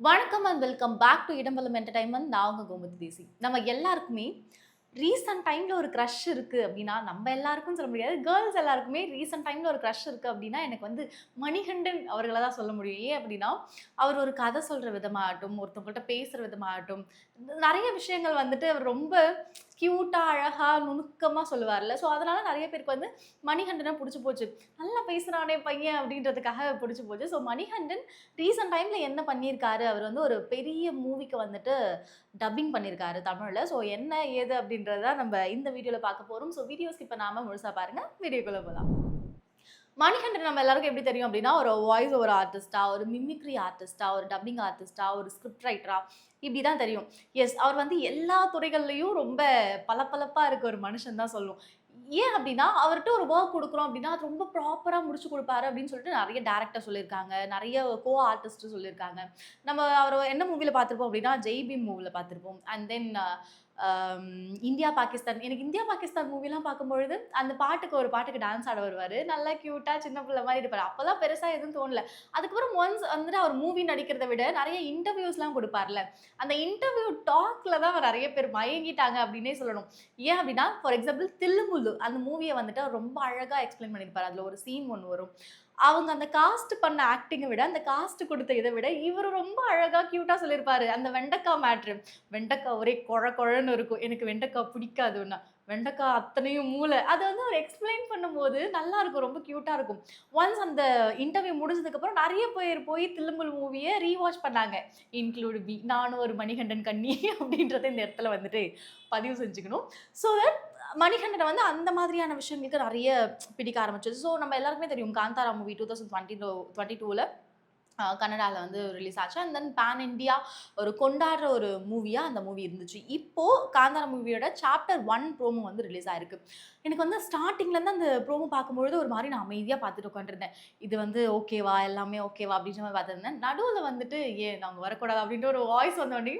வணக்கம் and welcome back to Idambalam entertainment. நான் உங்க கோமதி தேசி. நம்ம எல்லாருக்குமே ரீசெண்ட் டைம்ல ஒரு கிரஷ் இருக்கு அப்படின்னா, நம்ம எல்லாருக்கும் சொல்ல முடியாது. கேர்ள்ஸ் எல்லாருக்குமே ரீசெண்ட் டைம்ல ஒரு கிரஷ் இருக்கு அப்படின்னா, எனக்கு வந்து மணிகண்டன் அவர்கள தான் சொல்ல முடியும். ஏன் அப்படின்னா, அவர் ஒரு கதை சொல்ற விதமாகட்டும், ஒருத்தவங்கள்ட்ட பேசுற விதமாகட்டும், நெறைய விஷயங்கள் வந்துட்டு அவர் ரொம்ப கியூட்டா, அழகா, நுணுக்கமா சொல்லுவார்ல. ஸோ, அதனால நெறைய பேருக்கு வந்து மணிகண்டன புடிச்சு போச்சு. நல்லா பேசுறானே பையன் அப்படின்றதுக்காக புடிச்சு போச்சு. ஸோ, மணிகண்டன் ரீசெண்ட் டைம்ல என்ன பண்ணியிருக்காரு, அவர் வந்து ஒரு பெரிய மூவிக்கு வந்துட்டு டப்பிங் பண்ணியிருக்காரு தமிழ்ல. ஸோ என்ன ஏது அப்படின்றத தான் நம்ம இந்த வீடியோல பார்க்க போறோம். ஸோ வீடியோ ஸ்கிப் பண்ணாம முழுசா பாருங்க. வீடியோக்குள்ள போலாம். மணிகண்டன் நம்ம எல்லாருக்கும் எப்படி தெரியும் அப்படின்னா, ஒரு வாய்ஸ் ஓவர் ஆர்டிஸ்ட்டா, ஒரு மிமிக்ரி ஆர்டிஸ்ட்டா, ஒரு டப்பிங் ஆர்டிஸ்ட்டா, ஒரு ஸ்கிரிப்ட் ரைட்டரா இப்படி தான் தெரியும். எஸ், அவர் வந்து எல்லா துறைகள்லயும் ரொம்ப பளபளப்பா இருக்க ஒரு மனுஷன் தான் சொல்லணும். ஏன் அப்படின்னா, அவர்ட்ட ஒரு வொர்க் குடுக்குறோம் அப்படின்னா, அது ரொம்ப ப்ராப்பரா முடிச்சு குடுப்பாரு அப்படின்னு சொல்லிட்டு நெறைய டைரக்டர் சொல்லியிருக்காங்க. நெறைய ஆர்டிஸ்ட் சொல்லியிருக்காங்க. நம்ம அவர என்ன மூவில பார்த்திருப்போம் அப்படின்னா, ஜெய் பீம் மூவில பார்த்திருப்போம். And then um India, Pakistan. எனக்கு இந்தியா, பாகிஸ்தான் மூவிலாம் பார்க்கும்பொழுது, அந்த பாட்டுக்கு ஒரு பாட்டுக்கு டான்ஸ் ஆட வருவாரு. நல்லா கியூட்டா சின்ன பிள்ளை மாரி இருப்பாரு. அப்பலாம் பெருசா எதுவும் தோணல. அதுக்கப்புறம் ஒன்ஸ் வந்துட்டு அவர் மூவி நடிக்கிறத விட நெறைய இன்டர்வியூஸ்லாம் குடுப்பார்ல. அந்த இன்டர்வியூ டாக்ல தான் நெறைய பேர் மயங்கிட்டாங்க அப்டின்னே சொல்லணும். ஏன் அப்டின்னா, ஃபார் எக்ஸாம்பிள் தில்லுமுல்லு அந்த மூவிய வந்துட்டு அவர் ரொம்ப அழகா எக்ஸ்ப்ளைன் பண்ணியிருப்பாரு. அதுல ஒரு சீன் ஒண்ணு வரும். அவங்க அந்த காஸ்ட் பண்ண ஆக்டிங்க விட, அந்த காஸ்ட் குடுத்த இத விட, இவரு ரொம்ப அழகா கியூட்டா சொல்லியிருப்பாரு. அந்த வெண்டைக்கா மேட்ரு. வெண்டைக்கா ஒரே கொழ கொழன்னு இருக்கும். எனக்கு வெண்டைக்கா பிடிக்காதுன்னா, வெண்டைக்கா அத்தனையும் மூளை. அத வந்து அவர் எக்ஸ்ப்ளைன் பண்ணும்போது நல்லாருக்கும். ரொம்ப கியூட்டா இருக்கும். ஒன்ஸ் அந்த இன்டர்வியூ முடிஞ்சதுக்கப்புறம் நெறைய பேர் போய் தில்லுமுல் மூவிய ரீவாட்ச் பண்ணாங்க. Include me. நானும் ஒரு மணிகண்டன் கண்ணி அப்டின்றத இந்த இடத்துல வந்துட்டு பதிவு செஞ்சுக்கணும். ஸோ தட் மணிகண்டன வந்து அந்த மாதிரியான விஷயங்களுக்கு நெறைய பிடிக்க ஆரம்பிச்சது. ஸோ நம்ம எல்லாருக்குமே தெரியும் காந்தாரா மூவி 2022ல கன்னடால வந்து ரிலீஸ் ஆச்சு. அண்ட் தென் பேன் இண்டியா ஒரு கொண்டாடுற ஒரு மூவியா அந்த மூவி இருந்துச்சு. இப்போ காந்தாரா மூவியோட சாப்டர் 1 ப்ரோமோ வந்து ரிலீஸ் ஆயிருக்கு. எனக்கு வந்து ஸ்டார்ட்டிங்லேருந்து அந்த ப்ரோமோ பார்க்கும்பொழுது ஒரு மாரி நான் அமைதியா பார்த்துட்டு உட்காந்துருந்தேன். இது வந்து ஓகேவா? எல்லாமே ஓகேவா? அப்படின்ற மாரி பார்த்துருந்தேன். நடுவுல வந்துட்டு ஏன் நாங்க வரக்கூடாதா? அப்படின்ற ஒரு வாய்ஸ் வந்தோனே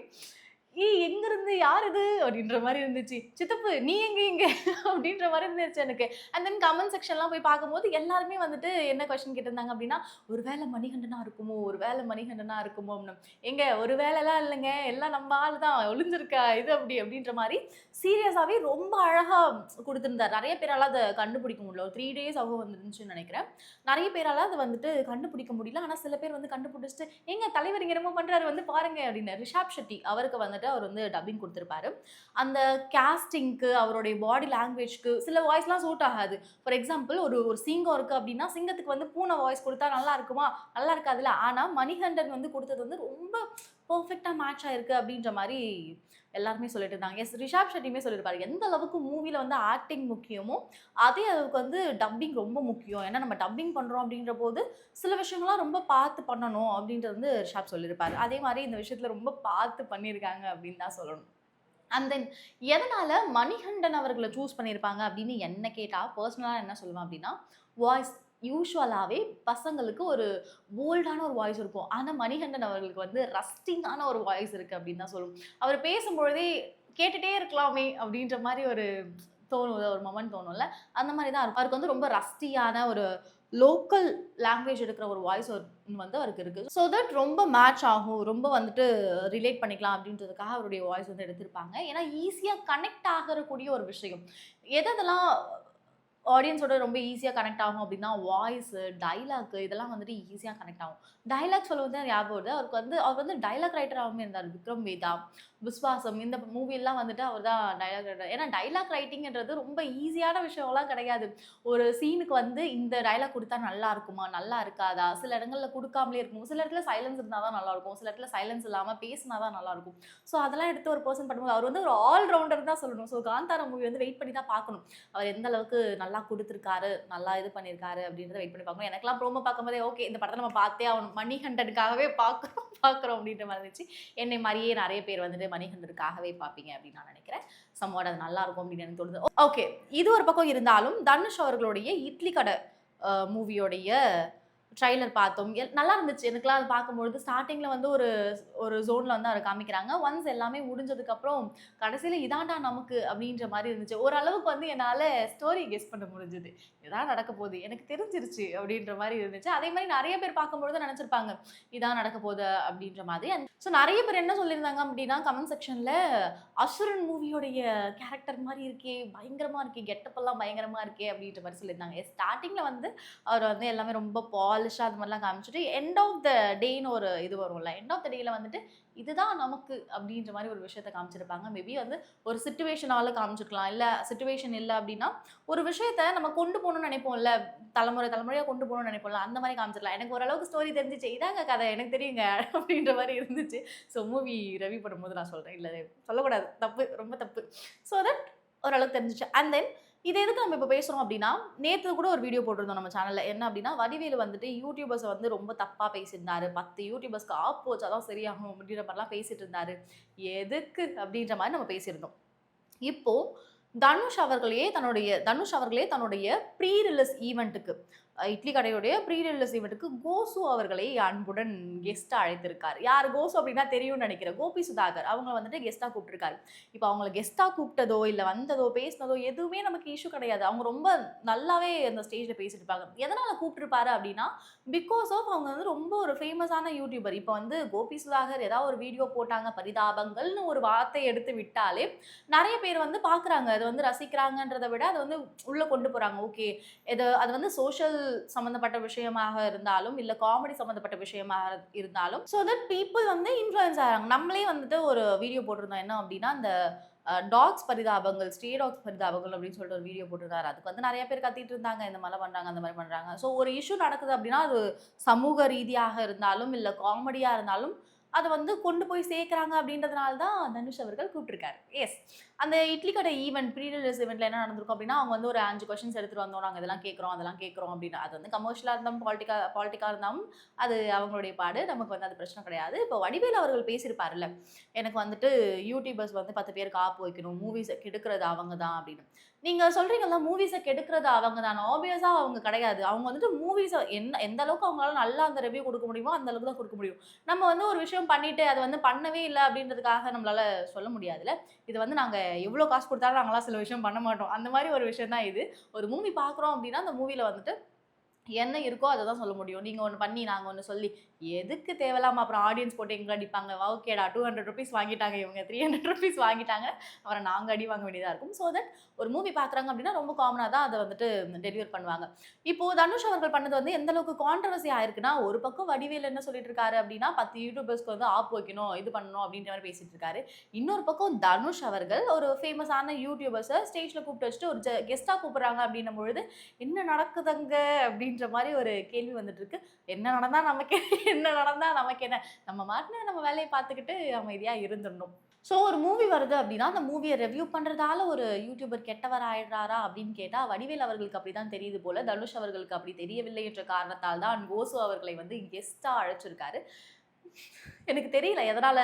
ஏய் எங்கருந்து? யார் இது? அப்படின்ற மாரி இருந்துச்சு. சித்தப்பு நீ எங்க இங்க? அப்படின்ற மாரி இருந்துச்சு எனக்கு. அண்ட் தென் கமெண்ட் செக்ஷன்லாம் போய் பார்க்கும்போது எல்லாருமே வந்துட்டு என்ன கொஸ்டின் கேட்டிருந்தாங்க அப்படின்னா, "ஒரு வேள மணிகண்டனா இருக்குமோ? ஒரு வேள மணிகண்டனா இருக்குமோ?" அப்படின்னு. ஏங்க ஒரு வேலைலாம் இல்லங்க. எல்லாம் நம்ம ஆள் தான். ஒளிஞ்சிருக்கா இது அப்படி அப்படின்ற மாரி சீரியஸாவே ரொம்ப அழகா குடுத்திருந்தார். நெறைய பேரால அத கண்டுபிடிக்க முடியல. ஒரு 3 டேஸ் ஆக வந்துருந்துச்சுன்னு நெனைக்கிறேன். நெறைய பேரால அத வந்துட்டு கண்டுபிடிக்க முடியல. ஆனா சில பேர் வந்து கண்டுபிடிச்சுட்டு, "ஏங்க தலைவர் இங்க என்னமோ பண்றாரு வந்து பாருங்க" அப்படின்னு. ரிஷாப் ஷெட்டி அவருக்கு வந்துட்டு அவர் வந்து டப்பிங் குடுத்திருப்பாரு. அந்த கேஸ்டிங்க்கு, அவருடைய பாடி லாங்குவேஜ்க்கு சில வாய்ஸ்லாம் சூட் ஆகாது. ஃபார் எக்ஸாம்பிள் ஒரு சிங்கம் இருக்கு அப்டின்னா, சிங்கத்துக்கு வந்து பூனை வாய்ஸ் குடுத்தா நல்லா இருக்குமா? நல்லா இருக்காதுல்ல. ஆனா மணிகண்டன் வந்து குடுத்தது வந்து ரொம்ப பெர்ஃபெக்ட்டா மேட்ச் ஆயிருக்கு அப்டின்ற மாரி எல்லாருமே சொல்லிட்டு இருந்தாங்க. எஸ், ரிஷாப் ஷெட்டியுமே சொல்லியிருப்பாரு. எந்த அளவுக்கு மூவில வந்து ஆக்டிங் முக்கியமோ, அதே அளவுக்கு வந்து டப்பிங் ரொம்ப முக்கியம். ஏன்னா நம்ம டப்பிங் பண்றோம் அப்டின்ற போது, சில விஷயங்கள்லாம் ரொம்ப பார்த்து பண்ணணும் அப்டின்றது வந்து ரிஷாப் சொல்லியிருப்பாரு. அதே மாரி இந்த விஷயத்துல ரொம்ப பார்த்து பண்ணியிருக்காங்க அப்டின்னு தான் சொல்லணும். அண்ட் தென் எதனால மணிகண்டன் அவர்கள சூஸ் பண்ணியிருப்பாங்க அப்படின்னு என்ன கேட்டா, பெர்சனலா என்ன சொல்லுவேன் அப்படின்னா, வாய்ஸ் யூசுவலாவே பசங்களுக்கு ஒரு போல்டான ஒரு வாய்ஸ் இருக்கும். ஆனா மணிகண்டன் அவர்களுக்கு வந்து ரஸ்டிங்கான ஒரு வாய்ஸ் இருக்கு அப்படின்னு தான் சொல்லணும். அவர் பேசும்பொழுதே கேட்டுட்டே இருக்கலாமே அப்படின்ற மாரி ஒரு தோணும். ஒரு மொமெண்ட் தோணும்ல. அந்த மாரி தான் இருக்கும். அவருக்கு வந்து ரொம்ப ரஸ்டியான ஒரு லோக்கல் லாங்குவேஜ் எடுக்கிற ஒரு வாய்ஸ் வந்து அவருக்கு இருக்கு. ஸோ தட் ரொம்ப மேட்ச் ஆகும். ரொம்ப வந்துட்டு ரிலேட் பண்ணிக்கலாம் அப்படின்றதுக்காக அவருடைய வாய்ஸ் வந்து எடுத்திருப்பாங்க. ஏன்னா ஈஸியா கனெக்ட் ஆகக்கூடிய ஒரு விஷயம். எதெல்லாம் ஆடியன்ஸோட ரொம்ப ஈஸியா கனெக்ட் ஆகும் அப்படின்னா, வாய்ஸு, டயலாக் இதெல்லாம் வந்துட்டு ஈஸியா கனெக்ட் ஆகும். டயலாக் சொல்லும்போது தான் ஞாபகம் வருது. அவர் வந்து டயலாக் ரைட்டராவுமே இருந்தாரு. விக்ரம் வேதா, விஸ்வாசம் இந்த மூவிலாம் வந்துட்டு அவர் தான் டயலாக் ரைட்டர். ஏன்னா டயலாக் ரைட்டிங்ன்றது ரொம்ப ஈஸியான விஷயம்லாம் கிடையாது. ஒரு சீனுக்கு வந்து இந்த டயலாக் குடுத்தா நல்லா இருக்குமா? நல்லா இருக்காதா? சில இடங்கள்ல குடுக்காமலே இருக்கும். சில இடத்துல சைலன்ஸ் இருந்தா தான் நல்லாருக்கும். சில இடத்துல சைலன்ஸ் இல்லாம பேசினா தான் நல்லாருக்கும். ஸோ அதெல்லாம் எடுத்து ஒரு பெர்சன் பண்ணும்போது அவர் வந்து ஒரு ஆல் ரவுண்டர் தான் சொல்லணும். ஸோ காந்தாரா மூவி வந்து வெயிட் பண்ணி தான் பார்க்கணும். அவர் எந்த அளவுக்கு நல்லா குடுத்துருக்காரு, நல்லா இது பண்ணியிருக்காரு அப்படின்றத வெயிட் பண்ணி பார்க்கணும். எனக்கெல்லாம் ப்ரோமோ பார்க்கும்போதே, ஓகே இந்த படத்த நம்ம பார்த்தே ஆகணும். மணிகண்டனுக்காகவே பார்க்குறோம் பார்க்குறோம் அப்படின்ற மாரி இருந்துச்சு. என்னை மாரியே நெறைய பேர் வந்துட்டு மணிகண்டனுக்காகவே பார்ப்பீங்க அப்படின்னு நான் நெனைக்கிறேன். சம்வாட் அது நல்லாருக்கும் அப்படின்னு எனக்கு தோணுது. ஓகே. இது ஒரு பக்கம் இருந்தாலும், தனுஷ் அவர்களுடைய இட்லி கடை மூவியோடைய ட்ரைலர் பார்த்தோம். நல்லா இருந்துச்சு. எனக்கெல்லாம் அது பார்க்கும்பொழுது ஸ்டார்ட்டிங்ல வந்து ஒரு ஒரு ஜோன்ல வந்து அவர காமிக்கிறாங்க. ஒன்ஸ் எல்லாமே முடிஞ்சதுக்கப்புறம் கடைசியில இதான்டா நமக்கு அப்டின்ற மாரி இருந்துச்சு. ஓரளவுக்கு வந்து என்னால ஸ்டோரி கெஸ் பண்ண முடிஞ்சது. இதான் நடக்க போகுது. எனக்கு தெரிஞ்சிருச்சு அப்டின்ற மாரி இருந்துச்சு. அதே மாரி நெறைய பேர் பார்க்கும்பொழுது நெனச்சிருப்பாங்க. இதான் நடக்க போகுது அப்டின்ற மாதிரி. ஸோ நெறைய பேர் என்ன சொல்லியிருந்தாங்க அப்டின்னா, கமெண்ட் செக்ஷன்ல அசுரன் மூவியோடைய கேரக்டர் மாரி இருக்கே! பயங்கரமா இருக்கே! கெட்டப் எல்லாம் பயங்கரமா இருக்கே! அப்டின்ற மாரி சொல்லியிருந்தாங்க. ஸ்டார்ட்டிங்ல வந்து அவர் வந்து எல்லாமே ரொம்ப பாலிஷா அது மாரிலாம் காமிச்சுட்டு, எண்ட் ஆஃப் த டேன்னு ஒரு இது வரும்ல. எண்ட் ஆஃப் த டேல வந்துட்டு, இதுதான் நமக்கு அப்டின்ற மாரி ஒரு விஷயத்த காமிச்சிருப்பாங்க. மேபி வந்து ஒரு சிச்சுவேஷனால காமிச்சிருக்கலாம். இல்ல சிச்சுவேஷன் இல்ல அப்டின்னா, ஒரு விஷயத்த நம்ம கொண்டு போணும்னு நெனைப்போம்ல. தலைமுறை தலைமுறையா கொண்டு போணும்னு நெனைப்போம்ல. அந்த மாரி காமிச்சிருக்கலாம். எனக்கு ஓரளவுக்கு ஸ்டோரி தெரிஞ்சுச்சு. இதாங்க கதை எனக்கு தெரியுங்க அப்டின்ற மாரி இருந்துச்சு. ஸோ மூவி ரிவ்யூ பண்ணும்போது நான் சொல்றேன். இல்ல சொல்லக்கூடாது. தப்பு. ரொம்ப தப்பு. ஸோ தட் ஓரளவுக்கு தெரிஞ்சுச்சு. அண்ட் தென் இது எதுக்கு நம்ம இப்ப பேசுறோம் அப்டின்னா, நேத்து கூட ஒரு வீடியோ போட்டிருந்தோம் நம்ம சேனல்ல. என்ன அப்டின்னா, வடிவேலு வந்துட்டு யூடியூபர்ஸ வந்து ரொம்ப தப்பா பேசியிருந்தாரு. 10 யூடியூபர்ஸ்க்கு ஆப்பு வச்சா தான் சரியாகும் அப்டின்ற மாரிலாம் பேசிட்டு இருந்தாரு. எதுக்கு அப்டின்ற மாரி நம்ம பேசியிருந்தோம். இப்போ தனுஷ் அவர்களே தன்னுடைய ப்ரீ ரிலீஸ் ஈவென்ட்க்கு இட்லி கடையுடைய ப்ரீ ரிலீஸ் ஈவென்ட்க்கு கோசு அவர்களை அன்புடன் கெஸ்ட்டா அழைத்திருக்காரு. யார் கோசு அப்டின்னா தெரியும்னு நெனைக்கிறேன். கோபி சுதாகர் அவங்கள வந்துட்டு கெஸ்ட்டா கூப்ட்டுருக்காரு. இப்ப அவங்கள கெஸ்ட்டா கூப்ட்டதோ, இல்ல வந்ததோ, பேசினதோ எதுவுமே நமக்கு இஷ்யூ கிடையாது. அவங்க ரொம்ப நல்லாவே அந்த ஸ்டேஜ்ல பேசியிருப்பாங்க. எதனால கூப்ட்டுருப்பாரு அப்டின்னா, பிகாஸ் ஆஃப் அவங்க வந்து ரொம்ப ஒரு ஃபேமஸான யூடியூபர். இப்ப வந்து கோபி சுதாகர் ஏதாவது ஒரு வீடியோ போட்டாங்க, பரிதாபங்கள்னு ஒரு வார்த்தை எடுத்து விட்டாலே, நெறைய பேர் வந்து பார்க்குறாங்க. அது வந்து ரசிக்கிறாங்கன்றத விட, அத வந்து உள்ள கொண்டு போறாங்க. ஓகே. அது வந்து சோஷியல் சம்மந்தப்பட்ட விஷயமாக இருந்தாலும், இல்ல காமெடி சம்மந்தப்பட்ட விஷயமாக இருந்தாலும், சோ தட் பீப்பிள் வந்து இன்ஃப்ளூயன்ஸ் ஆகுறாங்க. நம்மளே வந்துட்டு ஒரு வீடியோ போட்டிருந்தோம். என்ன அப்டின்னா, அந்த டாக்ஸ் பரிதாபங்கள், ஸ்ட்ரே டாக்ஸ் பரிதாபங்கள் அப்டின்னு சொல்லிட்டு ஒரு வீடியோ போட்டிருந்தாரு. அதுக்கு வந்து நெறைய பேர் கத்திட்டு இருந்தாங்க. இந்த மாரிலாம் பண்றாங்க, அந்த மாரி பண்றாங்க. சோ ஒரு இஷ்யூ நடக்குது அப்டின்னா, அது சமூக ரீதியாக இருந்தாலும், இல்ல காமெடியா இருந்தாலும், அத வந்து கொண்டு போய் சேர்க்குறாங்க அப்டின்றதுனால தான் தனுஷ் அவர்கள் கூப்ட்டுருக்காரு. எஸ். அந்த இட்லி கடை ஈவென்ட் ப்ரீ ரிலீஸ் ஈவென்ட்ல என்ன நடந்திருக்கும் அப்டின்னா, அவங்க வந்து ஒரு 5 கொஸ்டின்ஸ் எடுத்துட்டு வந்தோம். நாங்க இதெல்லாம் கேட்குறோம், அதெல்லாம் கேட்குறோம் அப்டின்னு. அது வந்து கமர்ஷியலா இருந்தாலும், பாலிட்டிக்கா இருந்தாலும் அது அவங்களுடைய பாடு. நமக்கு வந்து அது பிரச்சனை கிடையாது. இப்போ வடிவேலு அவர்கள் பேசியிருப்பார்ல, எனக்கு வந்துட்டு யூடியூபர்ஸ் வந்து 10 பேருக்கு ஆப்பு வைக்கணும். மூவிஸ கெடுக்குறது அவங்க தான் அப்டின்னு. நீங்க சொல்றீங்கல்ல மூவிஸ கெடுக்குறது அவங்க தான். ஆப்வியஸா அவங்க கிடையாது. அவங்க வந்துட்டு மூவிஸ எந்த அளவுக்கு அவங்களால நல்லா அந்த ரிவ்யூ குடுக்க முடியுமோ, அந்த அளவுக்கு தான் குடுக்க முடியும். நம்ம வந்து ஒரு விஷயம் பண்ணிட்டு, அது வந்து பண்ணவே இல்ல அப்டின்றதுக்காக நம்மளால சொல்ல முடியாதுல்ல. இது வந்து நாங்க எவ்ளோ காசு குடுத்தாலும் நாங்கலாம் சில விஷயம் பண்ண மாட்டோம். அந்த மாரி ஒரு விஷயம் தான் இது. ஒரு மூவி பார்க்குறோம் அப்டின்னா, அந்த மூவில வந்துட்டு என்ன இருக்கோ அத தான் சொல்ல முடியும். நீங்க ஒண்ணு பண்ணி, நாங்க ஒண்ணு சொல்லி, எதுக்கு தேவையில்லாம அப்புறம் ஆடியன்ஸ் போட்டு எங்கள அடிப்பாங்க. ஓகேடா ₹200 வாங்கிட்டாங்க இவங்க, ₹300 வாங்கிட்டாங்க. அப்புறம் நாங்க அடி வாங்க வேண்டியதா இருக்கும். ஸோ தட் ஒரு மூவி பார்க்குறாங்க அப்டின்னா, ரொம்ப காமனா தான் அத வந்துட்டு டெலிவர் பண்ணுவாங்க. இப்போ தனுஷ் அவர்கள் பண்ணது வந்து எந்த அளவுக்கு கான்ட்ரோவர்சி ஆயிருக்குன்னா, ஒரு பக்கம் வடிவேலு என்ன சொல்லிட்டு இருக்காரு அப்டின்னா, 10 யூடியூபர்ஸ்க்கு வந்து ஆப் வைக்கணும், இது பண்ணணும் அப்டின்ற மாரி பேசிட்டு இருக்காரு. இன்னொரு பக்கம் தனுஷ் அவர்கள் ஒரு ஃபேமஸான யூடியூபர்ஸ ஸ்டேஜ்ல கூப்பிட்டு வச்சுட்டு ஒரு கெஸ்ட்டா கூப்பிடுறாங்க அப்டின்னும் பொழுது, "என்ன நடக்குதுங்க?" அப்டின்ற மாரி ஒரு கேள்வி வந்துட்டு இருக்கு. என்ன நடந்தா நமக்கு என்ன நடந்தா நமக்கு என்ன? நம்ம பாட்டுன்னு நம்ம வேலைய பார்த்துக்கிட்டு அமைதியா இருந்துடணும். ஸோ ஒரு மூவி வருது அப்டின்னா, அந்த மூவிய ரிவ்யூ பண்றதால ஒரு யூடியூபர் கெட்டவர் ஆயிடுறாரா அப்டின்னு கேட்டா, வடிவேலு அவர்களுக்கு அப்டிதான் தெரியுது போல. தனுஷ் அவர்களுக்கு அப்டி தெரியவில்லை என்ற காரணத்தால் தான் கோசு அவர்களை வந்து கெஸ்ட்டா அழைச்சிருக்காரு. எனக்கு தெரியல எதனால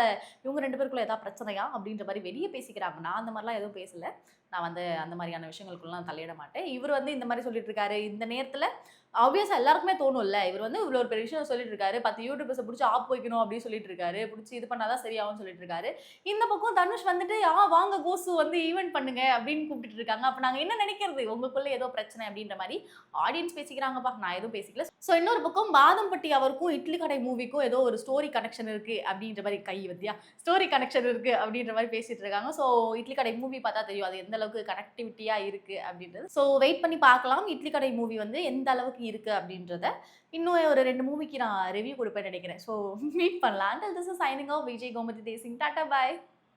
இவங்க 2 பேருக்குள்ள ஏதாவது பிரச்சனையா? அப்டின்ற மாரி வெளிய பேசிக்கிறாங்க. நான் அந்த மாரிலாம் எதுவும் பேசல. நான் வந்து அந்த மாரியான விஷயங்களுக்குலாம் தலையிட மாட்டேன். இவரு வந்து இந்த மாரி சொல்லிட்டு இருக்காரு. இந்த நேரத்துல ஆப்வியஸா எல்லாருக்குமே தோணும்ல. இவரு வந்து இவ்ளோ ஒரு பெரிய விஷயம் சொல்லிட்டு இருக்காரு. 10 யூடியூபர்ஸ புடிச்சு ஆப் வைக்கணும் அப்டின்னு சொல்லிட்டு இருக்காரு. புடிச்சு இது பண்ணா தான் சரியாகும்னு சொல்லிட்டு இருக்காரு. இந்த பக்கம் தனுஷ் வந்துட்டு, வாங்க கோசு வந்து ஈவென்ட் பண்ணுங்க" அப்டின்னு கூப்பிட்டுட்டு இருக்காங்க. அப்ப நாங்க என்ன நெனைக்கிறது? உங்களுக்குள்ள ஏதோ பிரச்சனை அப்டின்ற மாரி ஆடியன்ஸ் பேசிக்கிறாங்கப்பா. நான் எதுவும் பேசிக்கல. ஸோ இன்னொரு பக்கம் பாதம்பட்டி அவருக்கும் இட்லி கடை மூவிக்கும் ஏதோ ஒரு ஸ்டோரி கனெக்ஷன் இருக்கு அப்டின்ற மாரி கை வத்தியா? ஸ்டோரி கனெக்ஷன் இருக்கு அப்டின்ற மாரி பேசிட்டு இருக்காங்க. ஸோ இட்லி கடை மூவி பார்த்தா தெரியும். அது எந்த அளவுக்கு கனெக்டிவிட்டியா இருக்கு அப்டின்றது. ஸோ வெயிட் பண்ணி பார்க்கலாம். இட்லி கடை மூவி வந்து எந்த அளவுக்கு இருக்கு அப்டின்றத. இன்னும் ஒரு 2 மூவிக்கு நான் ரிவ்யூ குடுப்பேன்னு நெனைக்கிறேன். ஸோ மீட் பண்ணலாம். Until this is signing off Vijay Gomathi Desingh. Tata bye.